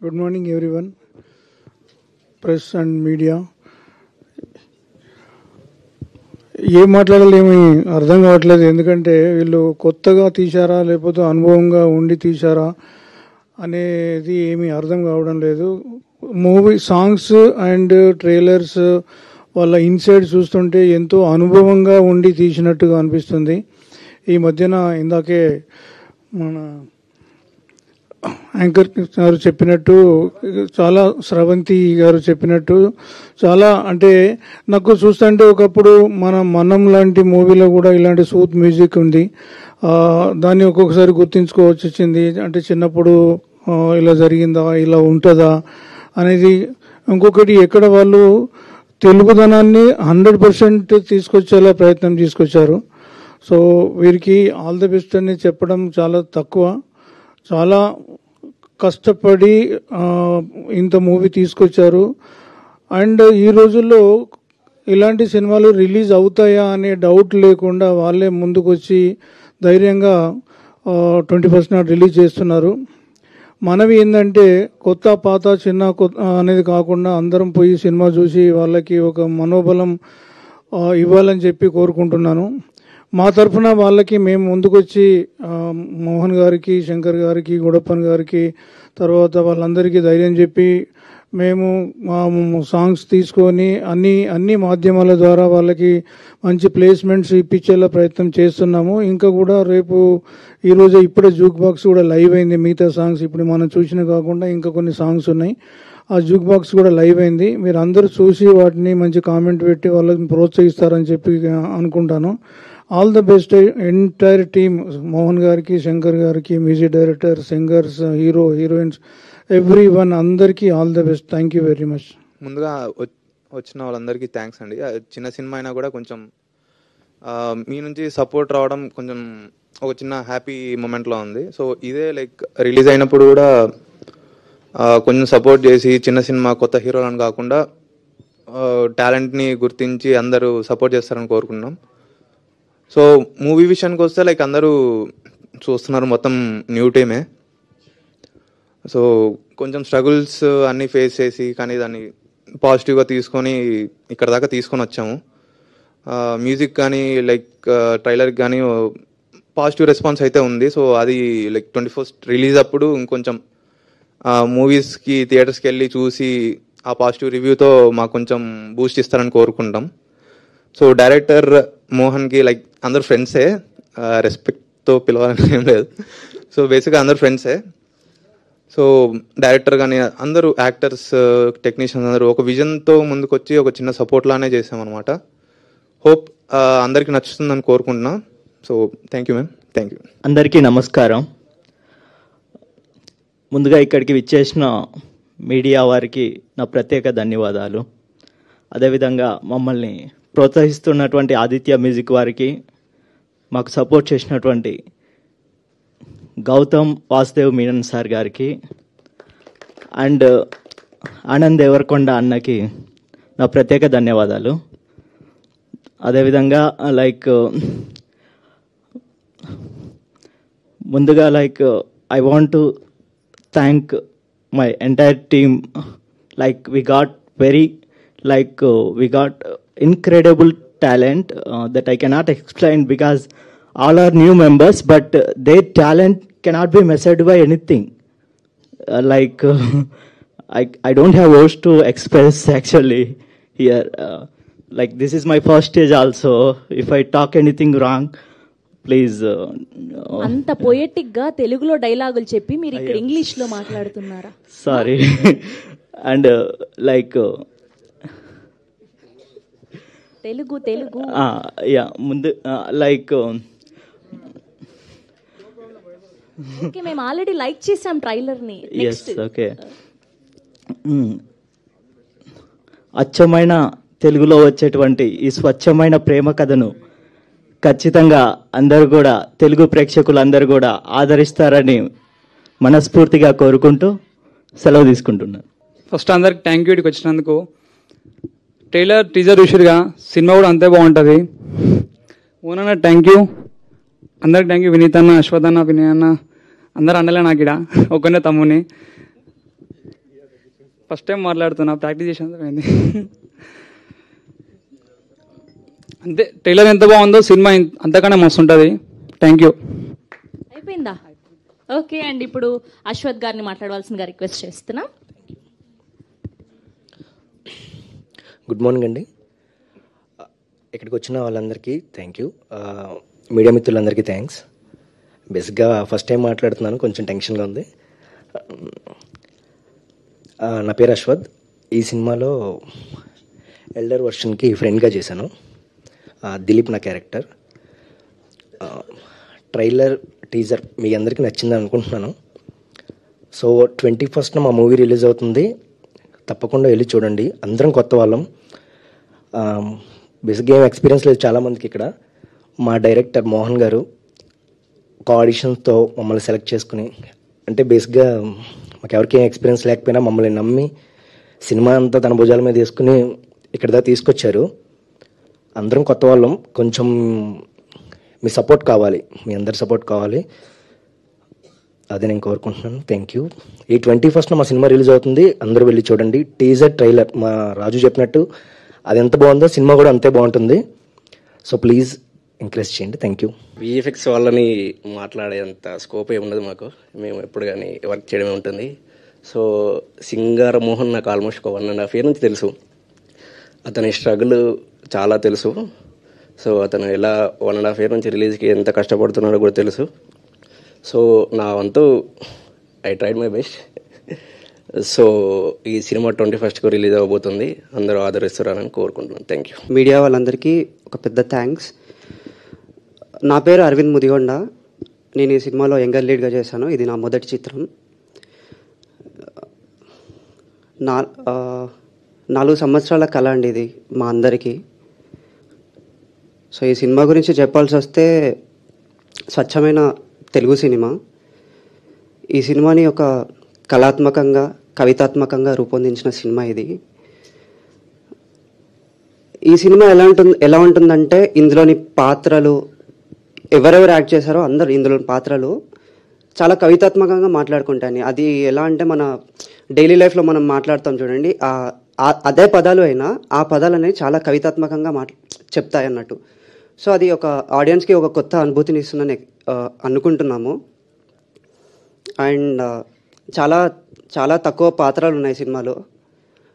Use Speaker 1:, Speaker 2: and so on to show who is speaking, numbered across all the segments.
Speaker 1: Good morning everyone, press and media. ఏం మాట్లాడాలి ఏమి అర్థం కావట్లేదు. ఎందుకంటే వీళ్ళు కొత్తగా తీశారా లేకపోతే అనుభవంగా ఉండి తీశారా అనేది ఏమీ అర్థం కావడం లేదు. మూవీ సాంగ్స్ అండ్ ట్రైలర్స్ వాళ్ళ ఇన్సైడ్ చూస్తుంటే ఎంతో అనుభవంగా ఉండి తీసినట్టుగా అనిపిస్తుంది. ఈ మధ్యన ఇందాకే మన యాంకర్ గారు చెప్పినట్టు, చాలా స్రవంతి గారు చెప్పినట్టు, చాలా అంటే నాకు చూస్తుంటే ఒకప్పుడు మన మనం లాంటి మూవీలో కూడా ఇలాంటి సూత్ మ్యూజిక్ ఉంది. దాన్ని ఒక్కొక్కసారి గుర్తించుకోవచ్చు వచ్చింది. అంటే చిన్నప్పుడు ఇలా జరిగిందా, ఇలా ఉంటుందా అనేది. ఇంకొకటి, ఎక్కడ వాళ్ళు తెలుగుదనాన్ని 100% తీసుకొచ్చేలా ప్రయత్నం తీసుకొచ్చారు. సో వీరికి ఆల్ ది బెస్ట్ అని చెప్పడం చాలా తక్కువ. చాలా కష్టపడి ఇంత మూవీ తీసుకొచ్చారు. అండ్ ఈ రోజుల్లో ఇలాంటి సినిమాలు రిలీజ్ అవుతాయా అనే డౌట్ లేకుండా వాళ్ళే ముందుకు వచ్చి ధైర్యంగా 21st రిలీజ్ చేస్తున్నారు. మనవి ఏంటంటే కొత్త పాత చిన్న అనేది కాకుండా అందరం పోయి సినిమా చూసి వాళ్ళకి ఒక మనోబలం ఇవ్వాలని చెప్పి కోరుకుంటున్నాను. మా తరఫున వాళ్ళకి మేము ముందుకొచ్చి మోహన్ గారికి, శంకర్ గారికి, గుడప్పన్ గారికి, తర్వాత వాళ్ళందరికీ ధైర్యం చెప్పి మేము సాంగ్స్ తీసుకొని అన్ని మాధ్యమాల ద్వారా వాళ్ళకి మంచి ప్లేస్మెంట్స్ ఇప్పించేలా ప్రయత్నం చేస్తున్నాము. ఇంకా కూడా రేపు ఈరోజు ఇప్పుడే జూక్ బాక్స్ కూడా లైవ్ అయింది. మిగతా సాంగ్స్ ఇప్పుడు మనం చూసిన కాకుండా ఇంకా కొన్ని సాంగ్స్ ఉన్నాయి. ఆ జూక్ బాక్స్ కూడా లైవ్ అయింది. మీరు అందరూ చూసి వాటిని మంచి కామెంట్ పెట్టి వాళ్ళని ప్రోత్సహిస్తారని చెప్పి అనుకుంటాను. All the best entire team, Mohan గారికి, శంకర్ గారికి, music director, singers, heroines, everyone, అందరికీ all the best. Thank you very much.
Speaker 2: ముందుగా వచ్చిన వాళ్ళందరికీ థ్యాంక్స్ అండి. చిన్న సినిమా అయినా కూడా కొంచెం మీ నుంచి సపోర్ట్ రావడం కొంచెం ఒక చిన్న హ్యాపీ మూమెంట్లో ఉంది. సో ఇదే లైక్ రిలీజ్ అయినప్పుడు కూడా కొంచెం సపోర్ట్ చేసి, చిన్న సినిమా కొత్త హీరోలను కాకుండా టాలెంట్ని గుర్తించి అందరూ సపోర్ట్ చేస్తారని కోరుకున్నాం. సో మూవీ విషయానికి వస్తే లైక్ అందరూ చూస్తున్నారు, మొత్తం న్యూ టీమే. సో కొంచెం స్ట్రగుల్స్ అన్నీ ఫేస్ చేసి కానీ దాన్ని పాజిటివ్గా తీసుకొని ఇక్కడ దాకా తీసుకొని వచ్చాము. మ్యూజిక్ కానీ లైక్ ట్రైలర్కి కానీ పాజిటివ్ రెస్పాన్స్ అయితే ఉంది. సో అది లైక్ 21st రిలీజ్ అప్పుడు ఇంకొంచెం మూవీస్కి థియేటర్స్కి వెళ్ళి చూసి ఆ పాజిటివ్ రివ్యూతో మాకు కొంచెం బూస్ట్ ఇస్తారని కోరుకుంటాం. సో డైరెక్టర్ మోహన్కి లైక్ అందరు ఫ్రెండ్సే, రెస్పెక్ట్తో పిలవాలని ఏం లేదు. సో బేసిక్గా అందరు ఫ్రెండ్సే. సో డైరెక్టర్ కానీ అందరూ యాక్టర్స్, టెక్నీషియన్స్ అందరూ ఒక విజన్తో ముందుకు వచ్చి ఒక చిన్న సపోర్ట్ లానే చేసామన్నమాట. హోప్ అందరికీ నచ్చుతుందని కోరుకుంటున్నా. So thank you ma'am. Thank you.
Speaker 3: అందరికీ నమస్కారం. ముందుగా ఇక్కడికి విచ్చేసిన మీడియా వారికి నా ప్రత్యేక ధన్యవాదాలు. అదేవిధంగా మమ్మల్ని ప్రోత్సహిస్తున్నటువంటి ఆదిత్య మ్యూజిక్ వారికి, మాకు సపోర్ట్ చేసినటువంటి గౌతమ్ వాసుదేవ్ మీనన్ సార్ గారికి అండ్ ఆనంద్ దేవరకొండ అన్నకి నా ప్రత్యేక ధన్యవాదాలు. అదేవిధంగా లైక్ ముందుగా like I want to thank my entire team. Like we got incredible talent that I cannot explain because all are new members, but their talent cannot be measured by anything. I don't have words to express actually here. Like this is my first stage also. If I talk anything wrong, please.
Speaker 4: అంత poetic గా తెలుగులో డైలాగులు చెప్పి మీరు ఇక్కడ English లో మాట్లాడుతున్నారా?
Speaker 3: Sorry. And like
Speaker 4: Telugu
Speaker 3: యా ముందు లైక్
Speaker 4: ఓకే, మేము ఆల్రెడీ లైక్ చేసాం ట్రైలర్ ని.
Speaker 3: Yes okay. అచ్చమైన తెలుగులో వచ్చేటువంటి ఈ స్వచ్ఛమైన ప్రేమ కథను ఖచ్చితంగా అందరూ కూడా, తెలుగు ప్రేక్షకులందరూ కూడా ఆదరిస్తారని మనస్ఫూర్తిగా కోరుకుంటూ సెలవు తీసుకుంటున్నాను.
Speaker 5: ఫస్ట్ అందరికి థ్యాంక్ యూ ఇక్కడికి వచ్చినందుకు. ట్రైలర్ టీజర్ చూసిరుగా, సినిమా కూడా అంతే బాగుంటుంది. ఓనన్న థ్యాంక్ యూ, అందరికి థ్యాంక్ యూ. వినీత్ అన్న, అశ్వత్ అన్న, వినయ్ అన్న, అందరు అండలే నాకు ఇక్కడ, ఒక్కనే తమ్ముని. ఫస్ట్ టైం మాట్లాడుతున్నా, ప్రాక్టీస్ చేసిన అయింది. అంతే, ట్రైలర్ ఎంత బాగుందో సినిమా అంతకన్నా మస్తు ఉంటుంది. Thank you.
Speaker 4: అయిపోయిందా? ఓకే అండి, ఇప్పుడు అశ్వత్ గారిని మాట్లాడవలసిందిగా రిక్వెస్ట్ చేస్తున్నా.
Speaker 6: గుడ్ మార్నింగ్ అండి. ఇక్కడికి వచ్చిన వాళ్ళందరికీ థ్యాంక్ యూ. మీడియా మిత్రులందరికీ థ్యాంక్స్. బేసిక్గా ఫస్ట్ టైం మాట్లాడుతున్నాను, కొంచెం టెన్షన్గా ఉంది. నా పేరు అశ్వత్. ఈ సినిమాలో ఎల్డర్ వర్షన్కి ఫ్రెండ్గా చేశాను. దిలీప్ నా క్యారెక్టర్. ట్రైలర్ టీజర్ మీ అందరికీ నచ్చిందని అనుకుంటున్నాను. సో 21st మా మూవీ రిలీజ్ అవుతుంది, తప్పకుండా వెళ్ళి చూడండి. అందరం కొత్త వాళ్ళం, బేసిక్గా ఏం ఎక్స్పీరియన్స్ లేదు చాలామందికి ఇక్కడ. మా డైరెక్టర్ మోహన్ గారు ఆడిషన్స్తో మమ్మల్ని సెలెక్ట్ చేసుకుని, అంటే బేసిక్గా మాకు ఎవరికి ఏం ఎక్స్పీరియన్స్ లేకపోయినా మమ్మల్ని నమ్మి సినిమా అంతా తన భుజాల మీద తీసుకుని ఇక్కడ దాకా తీసుకొచ్చారు. అందరం కొత్త వాళ్ళం, కొంచెం మీ సపోర్ట్ కావాలి, మీ అందరి సపోర్ట్ కావాలి, అదే నేను కోరుకుంటున్నాను. Thank you. ఈ 21st మా సినిమా రిలీజ్ అవుతుంది, అందరూ వెళ్ళి చూడండి. టీజర్ ట్రైలర్ మా రాజు చెప్పినట్టు అది ఎంత బాగుందో సినిమా కూడా అంతే బాగుంటుంది. సో ప్లీజ్ ఎంకరేజ్ చేయండి. Thank you.
Speaker 7: విఎఫ్ఎక్స్ వాళ్ళని మాట్లాడేంత స్కోప్ ఏమి ఉండదు మాకు, మేము ఎప్పుడు కానీ వర్క్ చేయడమే ఉంటుంది. సో సింగార మోహన్ నాకు ఆల్మోస్ట్ ఒక 1.5 year నుంచి తెలుసు. అతని స్ట్రగుల్ చాలా తెలుసు. సో అతను ఎలా 1.5 year నుంచి రిలీజ్కి ఎంత కష్టపడుతున్నాడో కూడా తెలుసు. సో నా వంతు I tried my best. So ఈ సినిమా 21st రిలీజ్ అవ్వబోతుంది, అందరూ ఆదరిస్తారని కోరుకుంటున్నాను. Thank you.
Speaker 8: మీడియా వాళ్ళందరికీ ఒక పెద్ద థ్యాంక్స్. నా పేరు అరవింద్ ముదిగొండ. నేను ఈ సినిమాలో యంగర్ లీడ్గా చేశాను. ఇది నా మొదటి చిత్రం. 4 సంవత్సరాల కళ అండి ఇది మా అందరికీ. సో ఈ సినిమా గురించి చెప్పాల్సి వస్తే స్వచ్ఛమైన తెలుగు సినిమా. ఈ సినిమాని ఒక కళాత్మకంగా కవితాత్మకంగా రూపొందించిన సినిమా ఇది. ఈ సినిమా ఎలా ఉంటుందంటే ఇందులోని పాత్రలు ఎవరెవరు యాక్ట్ చేశారో అందరు ఇందులోని పాత్రలు చాలా కవితాత్మకంగా మాట్లాడుకుంటాయి. అది ఎలా అంటే మన డైలీ లైఫ్లో మనం మాట్లాడతాం చూడండి, అదే పదాలు అయినా ఆ పదాలు అనేవి చాలా కవితాత్మకంగా చెప్తాయి అన్నట్టు. సో అది ఒక ఆడియన్స్కి ఒక కొత్త అనుభూతిని ఇస్తుందని అనుకుంటున్నాము. అండ్ చాలా చాలా తక్కువ పాత్రలు ఉన్నాయి సినిమాలో.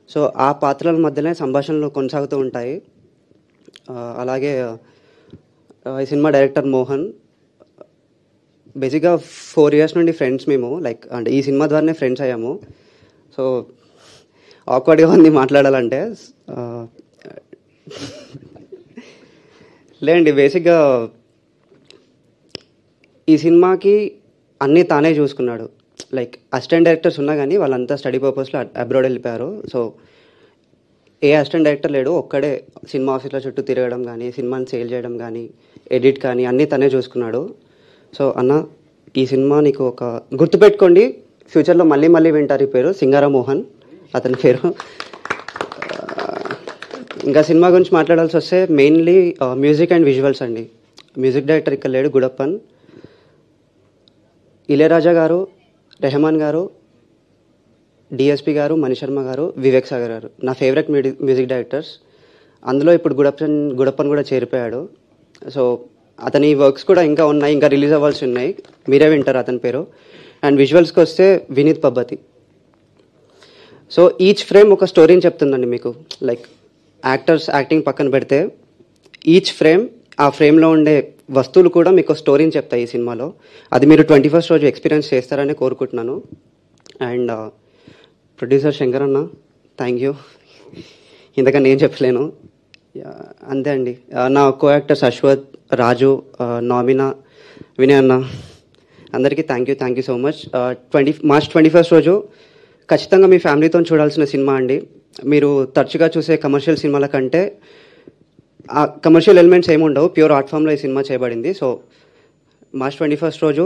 Speaker 8: సో ఆ పాత్రల మధ్యనే సంభాషణలు కొనసాగుతూ ఉంటాయి. అలాగే ఈ సినిమా డైరెక్టర్ మోహన్. బేసిక్గా 4 years నుండి ఫ్రెండ్స్ మేము, లైక్ అంటే ఈ సినిమా ద్వారానే ఫ్రెండ్స్ అయ్యాము. సో ఆక్వర్డ్గా ఉంది మాట్లాడాలంటే. లేండి, బేసిక్గా ఈ సినిమాకి అన్నీ తానే చూసుకున్నాడు. లైక్ అసిస్టెంట్ డైరెక్టర్స్ ఉన్నా కానీ వాళ్ళంతా స్టడీ పర్పస్లో అబ్రాడ్ వెళ్ళిపోయారు. సో ఏ అసిస్టెంట్ డైరెక్టర్ లేడు, ఒక్కడే సినిమా ఆఫీస్లో చుట్టూ తిరగడం కానీ, సినిమాని సేల్ చేయడం కానీ, ఎడిట్ కానీ అన్నీ తనే చూసుకున్నాడు. సో అన్న, ఈ సినిమా నీకు ఒక గుర్తుపెట్టుకోండి, ఫ్యూచర్లో మళ్ళీ మళ్ళీ వింటారు ఈ పేరు, సింగార మోహన్ అతని పేరు. ఇంకా సినిమా గురించి మాట్లాడాల్సి వస్తే మెయిన్లీ మ్యూజిక్ అండ్ విజువల్స్ అండి. మ్యూజిక్ డైరెక్టర్ ఇక్కడ లేడు, గుడప్పన్. ఇళయరాజా గారు, రెహమాన్ గారు, డిఎస్పి గారు, మణిశర్మ గారు, వివేక్ సాగర్ గారు నా ఫేవరెట్ మ్యూజిక్ డైరెక్టర్స్. అందులో ఇప్పుడు గుడప్పన్ కూడా చేరిపోయాడు. సో అతని వర్క్స్ కూడా ఇంకా ఉన్నాయి, ఇంకా రిలీజ్ అవ్వాల్సి ఉన్నాయి, మీరే వింటారు అతని పేరు. అండ్ విజువల్స్కి వస్తే Vineet Pabbathi. So each frame ఒక స్టోరీని చెప్తుందండి మీకు. లైక్ యాక్టర్స్ యాక్టింగ్ పక్కన పెడితే ఈచ్ ఫ్రేమ్, ఆ ఫ్రేమ్లో ఉండే వస్తువులు కూడా మీకు స్టోరీని చెప్తాయి ఈ సినిమాలో. అది మీరు 21st రోజు ఎక్స్పీరియన్స్ చేస్తారని కోరుకుంటున్నాను. అండ్ ప్రొడ్యూసర్ శంకర్ అన్న, థ్యాంక్ యూ. ఇంతకన్నా నేను చెప్పలేను. అంతే అండి. నా కో యాక్టర్స్ అశ్వత్, రాజు, నామినా, వినయ్ అన్న, అందరికీ thank you so much. March 21st రోజు ఖచ్చితంగా మీ ఫ్యామిలీతో చూడాల్సిన సినిమా అండి. మీరు తరచుగా చూసే కమర్షియల్ సినిమాల కంటే ఆ కమర్షియల్ ఎలిమెంట్స్ ఏమి ఉండవు, ప్యూర్ ఆర్ట్ ఫామ్లో ఈ సినిమా చేయబడింది. సో మార్చ్ 21st రోజు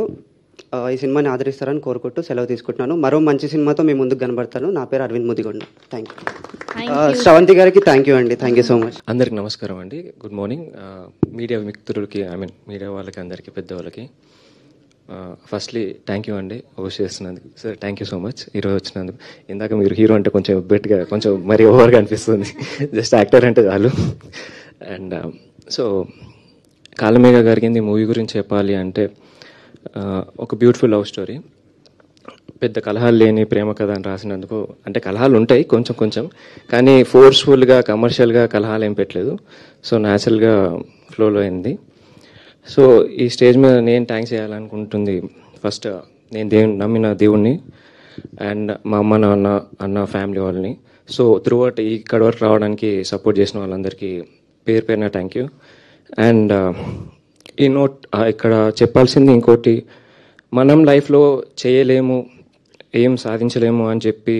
Speaker 8: ఈ సినిమాని ఆదరిస్తారని కోరుకుంటూ సెలవు తీసుకుంటున్నాను. మరో మంచి సినిమాతో మీ ముందుకు కనబడతాను. నా పేరు అరవింద్ ముదిగొండ. Thank you. శ్రవంతి గారికి థ్యాంక్ యూ అండి. Thank you so much.
Speaker 9: అందరికి నమస్కారం అండి. Good morning. మీడియా మిత్రులకి, మీడియా వాళ్ళకి, అందరికీ, పెద్దవాళ్ళకి ఫస్ట్లీ థ్యాంక్ యూ అండి హోస్ట్ చేస్తున్నందుకు. Sir thank you so much ఈరోజు వచ్చినందుకు. ఇందాక మీరు హీరో అంటే కొంచెం బెట్గా కొంచెం మరీ ఓవర్గా అనిపిస్తుంది, జస్ట్ యాక్టర్ అంటే చాలు. అండ్ సో కాలమేఘ గారికి మూవీ గురించి చెప్పాలి అంటే ఒక బ్యూటిఫుల్ లవ్ స్టోరీ. పెద్ద కలహాలు లేని ప్రేమ కథ అని రాసినందుకు, అంటే కలహాలు ఉంటాయి కొంచెం కొంచెం, కానీ ఫోర్స్ఫుల్గా కమర్షియల్గా కలహాలు ఏం పెట్టలేదు. సో న్యాచురల్గా ఫ్లోలో అయింది. సో ఈ స్టేజ్ మీద నేను థ్యాంక్స్ చేయాలనుకుంటుంది ఫస్ట్ నేను నమ్మిన దేవుణ్ణి అండ్ మా అమ్మ నాన్న అన్న ఫ్యామిలీ వాళ్ళని. సో త్రూ అవుట్ ఇక్కడ వరకు రావడానికి సపోర్ట్ చేసిన వాళ్ళందరికీ పేరు పేరున థ్యాంక్ యూ. అండ్ ఈ నోట్ ఇక్కడ చెప్పాల్సింది ఇంకోటి, మనం లైఫ్లో చేయలేము ఏం సాధించలేము అని చెప్పి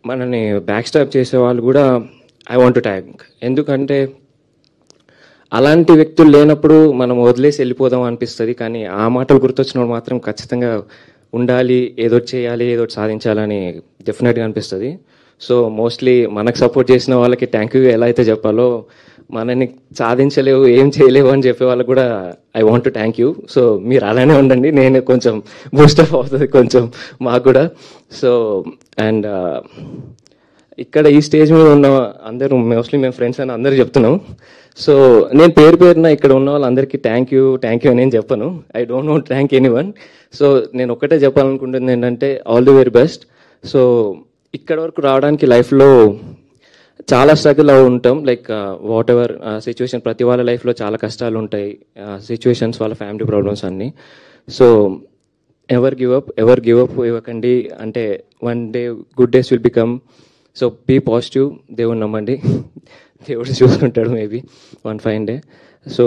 Speaker 9: మనని బ్యాక్ స్టాప్ చేసే వాళ్ళు కూడా ఐ వాంట్ టు థ్యాంక్. ఎందుకంటే అలాంటి వ్యక్తులు లేనప్పుడు మనం వదిలేసి వెళ్ళిపోదాం అనిపిస్తుంది, కానీ ఆ మాటలు గుర్తొచ్చినప్పుడు మాత్రం ఖచ్చితంగా ఉండాలి, ఏదో చేయాలి, ఏదో సాధించాలని డెఫినెట్గా అనిపిస్తుంది. సో మోస్ట్లీ మనకు సపోర్ట్ చేసిన వాళ్ళకి థ్యాంక్ యూ ఎలా అయితే చెప్పాలో, మనని సాధించలేవు ఏం చేయలేవు అని చెప్పే వాళ్ళకి కూడా I want to thank you. So మీరు అలానే ఉండండి, నేను కొంచెం బూస్టప్ అవుతుంది కొంచెం మాకు కూడా. సో అండ్ ఇక్కడ ఈ స్టేజ్ మీద ఉన్న అందరూ మోస్ట్లీ మేము ఫ్రెండ్స్ అని అందరూ చెప్తున్నాం. సో నేను పేరు పేరున ఇక్కడ ఉన్న వాళ్ళందరికీ థ్యాంక్ యూ అని నేను చెప్పను. I don't know thank any one. So నేను ఒక్కటే చెప్పాలనుకుంటుంది ఏంటంటే all the very best. So ఇక్కడ వరకు రావడానికి లైఫ్లో చాలా స్ట్రగుల్ ఉంటాం, లైక్ వాట్ ఎవర్ సిచ్యువేషన్, ప్రతి వాళ్ళ లైఫ్లో చాలా కష్టాలు ఉంటాయి, సిచ్యువేషన్స్, వాళ్ళ ఫ్యామిలీ ప్రాబ్లమ్స్ అన్నీ. సో ఎవర్ గివ్ అప్ ఇవ్వకండి. అంటే one day good days will become. So be positive, దేవుని నమ్మండి, దేవుడు చూసుకుంటాడు maybe one fine day. So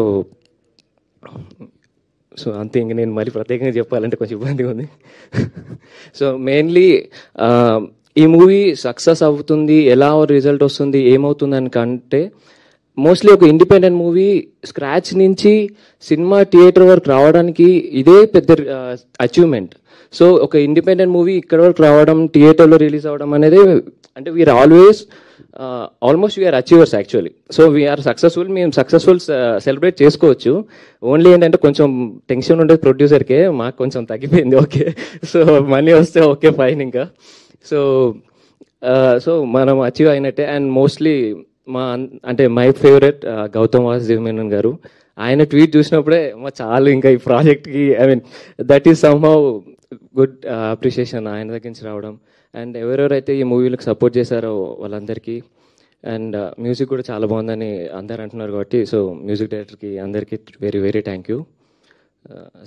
Speaker 9: so అంతే, ఇంక నేను మళ్ళీ ప్రత్యేకంగా చెప్పాలంటే కొంచెం ఇబ్బందిగా ఉంది. సో మెయిన్లీ ఈ మూవీ సక్సెస్ అవుతుంది, ఎలా రిజల్ట్ వస్తుంది, ఏమవుతుంది అని కంటే మోస్ట్లీ ఒక ఇండిపెండెంట్ మూవీ స్క్రాచ్ నుంచి సినిమా థియేటర్ వరకు రావడానికి ఇదే పెద్ద అచీవ్మెంట్. సో ఒక ఇండిపెండెంట్ మూవీ ఇక్కడ వరకు రావడం, థియేటర్లో రిలీజ్ అవ్వడం అనేది, అంటే we are almost we are achievers actually. So we are successful, మేము సక్సెస్ఫుల్ సెలబ్రేట్ చేసుకోవచ్చు. ఓన్లీ ఏంటంటే కొంచెం టెన్షన్ ఉండేది ప్రొడ్యూసర్కే, మాకు కొంచెం తగ్గిపోయింది. ఓకే, సో మనీ వస్తే ఓకే ఫైన్ ఇంకా. సో మనం అచీవ్ అయినట్టే. అండ్ మోస్ట్లీ అంటే మై ఫేవరెట్ గౌతమ్ వాసుదేవ్ మేనన్ గారు, ఆయన ట్వీట్ చూసినప్పుడే చాలు ఇంకా ఈ ప్రాజెక్ట్కి, I mean that is somehow good appreciation ఆయన దగ్గర నుంచి రావడం. అండ్ ఎవరెవరైతే ఈ మూవీలకు సపోర్ట్ చేశారో వాళ్ళందరికీ. అండ్ మ్యూజిక్ కూడా చాలా బాగుందని అందరు అంటున్నారు కాబట్టి, సో మ్యూజిక్ డైరెక్టర్కి అందరికీ very very thank you.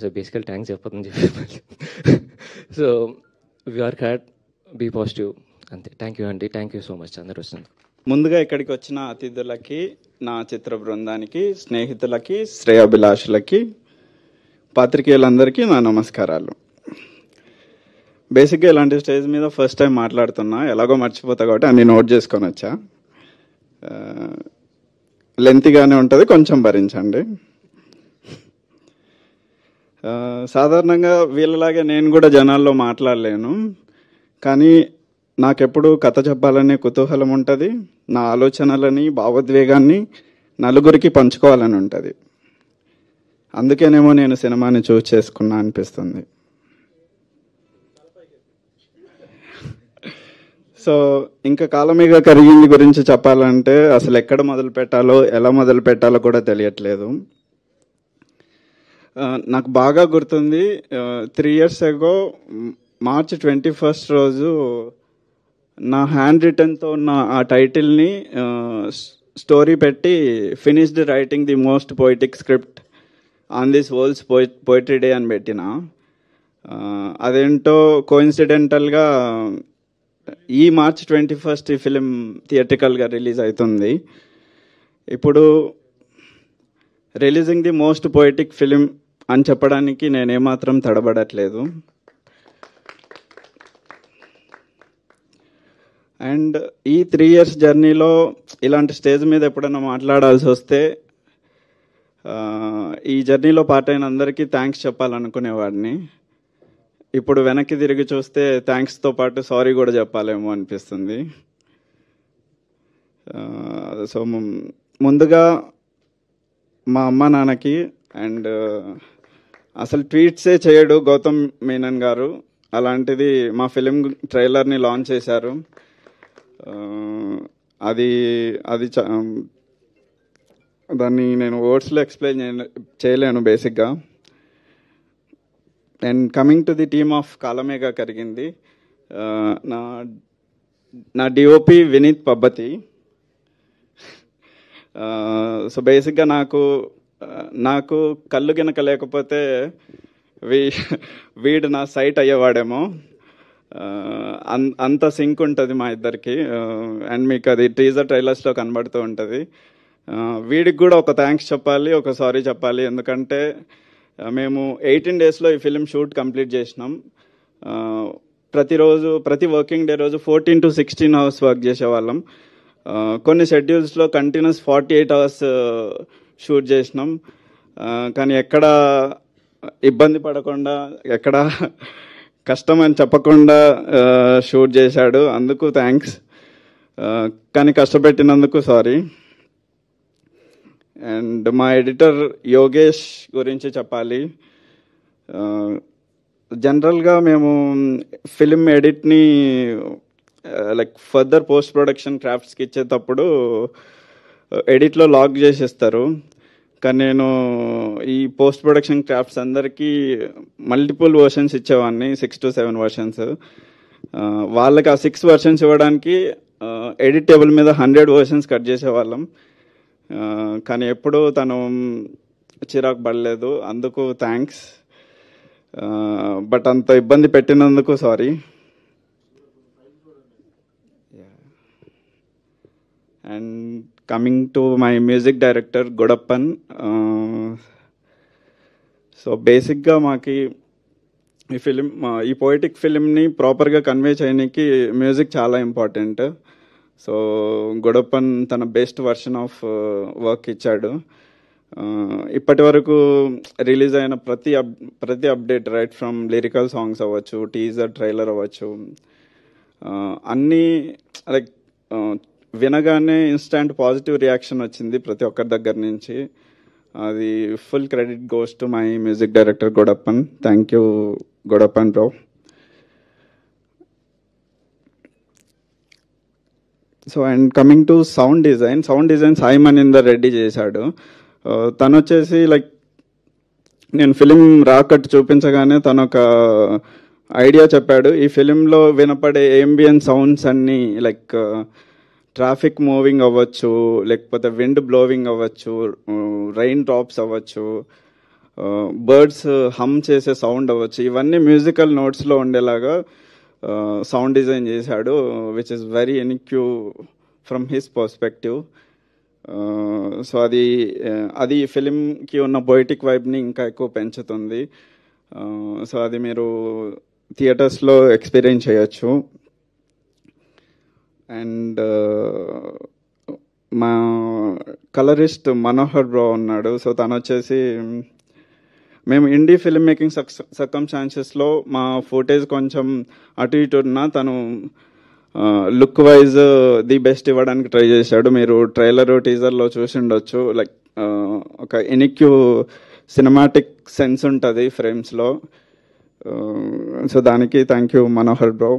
Speaker 9: So basically thanks చెప్పదని చెప్పి. So work hard, be positive, అంతే. థ్యాంక్ యూ అండి, థ్యాంక్ యూ సో మచ్ అందరు వచ్చినందుకు.
Speaker 10: ముందుగా ఇక్కడికి వచ్చిన అతిథులకి, నా చిత్ర బృందానికి, స్నేహితులకి, శ్రేయాభిలాషులకి, పాత్రికేయులందరికీ నా నమస్కారాలు. బేసిక్గా ఇలాంటి స్టేజ్ మీద ఫస్ట్ టైం మాట్లాడుతున్నా, ఎలాగో మర్చిపోతా కాబట్టి అన్ని నోట్ చేసుకొని వచ్చా. లెంతీగానే ఉంటుంది, కొంచెం భరించండి. సాధారణంగా వీళ్ళలాగే నేను కూడా జనాల్లో మాట్లాడలేను, కానీ నాకెప్పుడు కథ చెప్పాలనే కుతూహలం ఉంటుంది. నా ఆలోచనలని, భావోద్వేగాన్ని నలుగురికి పంచుకోవాలని ఉంటుంది. అందుకేనేమో నేను సినిమాని చూస్ చేసుకున్నా అనిపిస్తుంది. సో ఇంకా కాలమేఘ కరిగింది గురించి చెప్పాలంటే అసలు ఎక్కడ మొదలు పెట్టాలో, ఎలా మొదలు పెట్టాలో కూడా తెలియట్లేదు. నాకు బాగా గుర్తుంది, 3 years ago March 21st రోజు నా హ్యాండ్ రిటన్తో ఉన్న ఆ టైటిల్ని స్టోరీ పెట్టి finished writing the most poetic script on this world's poetry day అని పెట్టిన. అదేంటో కోఇన్సిడెంటల్గా ఈ March 21st ఈ ఫిలిం థియేట్రికల్గా రిలీజ్ అవుతుంది. ఇప్పుడు releasing the most poetic film అని చెప్పడానికి నేనేమాత్రం తడబడట్లేదు. అండ్ ఈ 3 years జర్నీలో ఇలాంటి స్టేజ్ మీద ఎప్పుడైనా మాట్లాడాల్సి వస్తే ఈ జర్నీలో పార్ట్ అయిన అందరికీ థ్యాంక్స్ చెప్పాలనుకునేవాడిని. ఇప్పుడు వెనక్కి తిరిగి చూస్తే థ్యాంక్స్తో పాటు సారీ కూడా చెప్పాలేమో అనిపిస్తుంది. సో ముందుగా మా అమ్మ నాన్నకి అండ్ అసలు ట్వీట్సే చేయడు గౌతమ్ మీనన్ గారు. అలాంటిది మా ఫిలిం ట్రైలర్ని లాంచ్ చేశారు. అది అది దాన్ని నేను వర్డ్స్లో ఎక్స్ప్లెయిన్ చేయలేను బేసిక్గా. And coming to the team of Kalamegha Karigindi, నా డిఓపి వినీత్ పబ్బతి. సో బేసిక్గా నాకు కళ్ళు గినక లేకపోతే వీడు నా సైట్ అయ్యేవాడేమో, అంత సింక్ ఉంటుంది మా ఇద్దరికి. అండ్ మీకు అది టీజర్ ట్రైలర్స్లో కనబడుతూ ఉంటుంది. వీడికి కూడా ఒక థ్యాంక్స్ చెప్పాలి, ఒక సారీ చెప్పాలి. ఎందుకంటే మేము 18 daysలో ఈ ఫిలిం షూట్ కంప్లీట్ చేసినాం. ప్రతి వర్కింగ్ డే రోజు 14 to 16 hours వర్క్ చేసేవాళ్ళం. కొన్ని షెడ్యూల్స్లో కంటిన్యూస్ 48 hours షూట్ చేసినాం. కానీ ఎక్కడ ఇబ్బంది పడకుండా, ఎక్కడ కష్టం అని చెప్పకుండా షూట్ చేశాడు. అందుకు థ్యాంక్స్. కానీ కష్టపెట్టినందుకు సారీ. అండ్ మా ఎడిటర్ యోగేష్ గురించి చెప్పాలి. జనరల్గా మేము ఫిలిం ఎడిట్ని లైక్ ఫర్దర్ పోస్ట్ ప్రొడక్షన్ క్రాఫ్ట్స్కి ఇచ్చేటప్పుడు ఎడిట్లో లాక్ చేసేస్తారు. కానీ నేను ఈ పోస్ట్ ప్రొడక్షన్ క్రాఫ్ట్స్ అందరికీ మల్టిపుల్ వర్షన్స్ ఇచ్చేవాడిని, 6 to 7 versions. వాళ్ళకి ఆ 6 versions ఇవ్వడానికి ఎడిట్ టేబుల్ మీద 100 versions కట్ చేసేవాళ్ళం. కానీ ఎప్పుడూ తను చిరాకు పడలేదు. అందుకు థ్యాంక్స్. బట్ అంత ఇబ్బంది పెట్టినందుకు sorry. And coming to my music director Gudappan. So బేసిక్గా మాకు ఈ పోయిటిక్ ఫిలింని ప్రాపర్గా కన్వే చేయడానికి మ్యూజిక్ చాలా ఇంపార్టెంట్. సో గుడప్పన్ తన బెస్ట్ వర్షన్ ఆఫ్ వర్క్ ఇచ్చాడు. ఇప్పటి వరకు రిలీజ్ అయిన ప్రతి update, right from lyrical songs అవ్వచ్చు, టీజర్ ట్రైలర్ అవ్వచ్చు, అన్నీ లైక్ వినగానే ఇన్స్టాంట్ పాజిటివ్ రియాక్షన్ వచ్చింది ప్రతి ఒక్కరి దగ్గర నుంచి. అది full credit goes to my music director Gudappan. Thank you Gudappan bro. So and coming to sound design Sai Maninder Reddy చేశాడు. తను వచ్చేసి లైక్ నేను ఫిలిం రాకట్టు చూపించగానే తను ఒక ఐడియా చెప్పాడు. ఈ ఫిలింలో వినపడే ఏంబియన్ సౌండ్స్ అన్నీ లైక్ ట్రాఫిక్ మూవింగ్ అవ్వచ్చు, లేకపోతే విండ్ బ్లోవింగ్ అవ్వచ్చు, రైన్ డ్రాప్స్ అవ్వచ్చు, బర్డ్స్ హమ్ చేసే సౌండ్ అవ్వచ్చు, ఇవన్నీ మ్యూజికల్ నోట్స్లో ఉండేలాగా సౌండ్ డిజైన్ చేశాడు, which is very unique from his perspective. So అది ఫిలింకి ఉన్న పొయిటిక్ వైబ్ని ఇంకా ఎక్కువ పెంచుతుంది. సో అది మీరు థియేటర్స్లో ఎక్స్పీరియన్స్ చేయొచ్చు. అండ్ మా కలరిస్ట్ మనోహర్ బ్రో ఉన్నాడు. సో తను వచ్చేసి మేము ఇండీ ఫిల్మ్ మేకింగ్ సర్కమ్స్టాన్సెస్లో మా ఫుటేజ్ కొంచెం అటు ఇటు ఉన్నా తను లుక్ వైజ్ ది బెస్ట్ ఇవ్వడానికి ట్రై చేశాడు. మీరు ట్రైలర్ టీజర్లో చూసి ఉండొచ్చు. లైక్ ఒక ఎనిక్యూ సినిమాటిక్ సెన్స్ ఉంటుంది ఫ్రేమ్స్లో. సో దానికి thank you Manohar bro.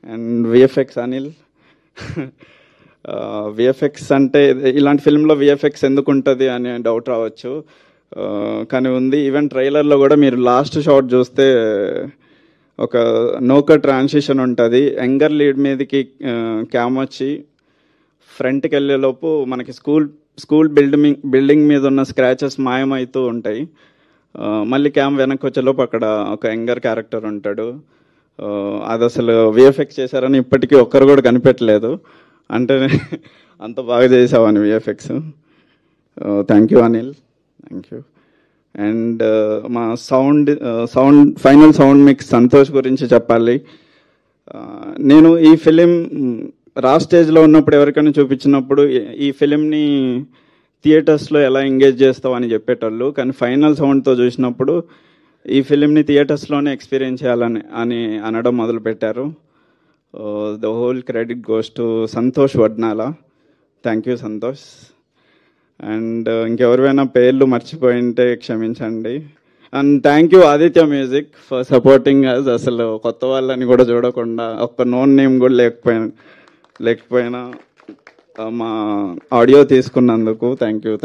Speaker 10: And VFX Anil. VFX అంటే ఇలాంటి ఫిల్మ్లో విఎఫ్ఎక్స్ ఎందుకు ఉంటుంది అనే డౌట్ రావచ్చు, కానీ ఉంది. ఈవెన్ ట్రైలర్లో కూడా మీరు లాస్ట్ షాట్ చూస్తే ఒక నోక ట్రాన్సిషన్ ఉంటుంది. యంగర్ లీడ్ మీదకి క్యామ్ వచ్చి ఫ్రంట్కి వెళ్ళేలోపు మనకి స్కూల్ బిల్డింగ్ మీద ఉన్న స్క్రాచెస్ మాయమవుతూ ఉంటాయి. మళ్ళీ క్యామ్ వెనక్కి వచ్చేలోపు అక్కడ ఒక యంగర్ క్యారెక్టర్ ఉంటాడు. అది అసలు విఎఫ్ఎక్స్ చేశారని ఇప్పటికీ ఒక్కరు కూడా కనిపెట్టలేదు. అంటే అంత బాగా చేసావని VFX. Thank you Anil, thank you. And మా ఫైనల్ సౌండ్ మిక్స్ సంతోష్ గురించి చెప్పాలి. నేను ఈ ఫిలిం రా స్టేజ్లో ఉన్నప్పుడు ఎవరికైనా చూపించినప్పుడు ఈ ఫిలింని థియేటర్స్లో ఎలా ఎంగేజ్ చేస్తావు అని చెప్పేటోళ్ళు, కానీ ఫైనల్ సౌండ్తో చూసినప్పుడు ఈ ఫిలింని థియేటర్స్లోనే ఎక్స్పీరియన్స్ చేయాలని అనడం మొదలుపెట్టారు. The whole credit goes to Santosh Vadnala. Thank you Santosh. And ఇంకెవరివైనా పేర్లు మర్చిపోయింటే క్షమించండి. And thank you Aditya music for supporting us. అసలు కొత్త వాళ్ళని కూడా చూడకుండా ఒక్క నోన్ నేమ్ కూడా లేకపోయినా మా ఆడియో తీసుకున్నందుకు థ్యాంక్ యూ.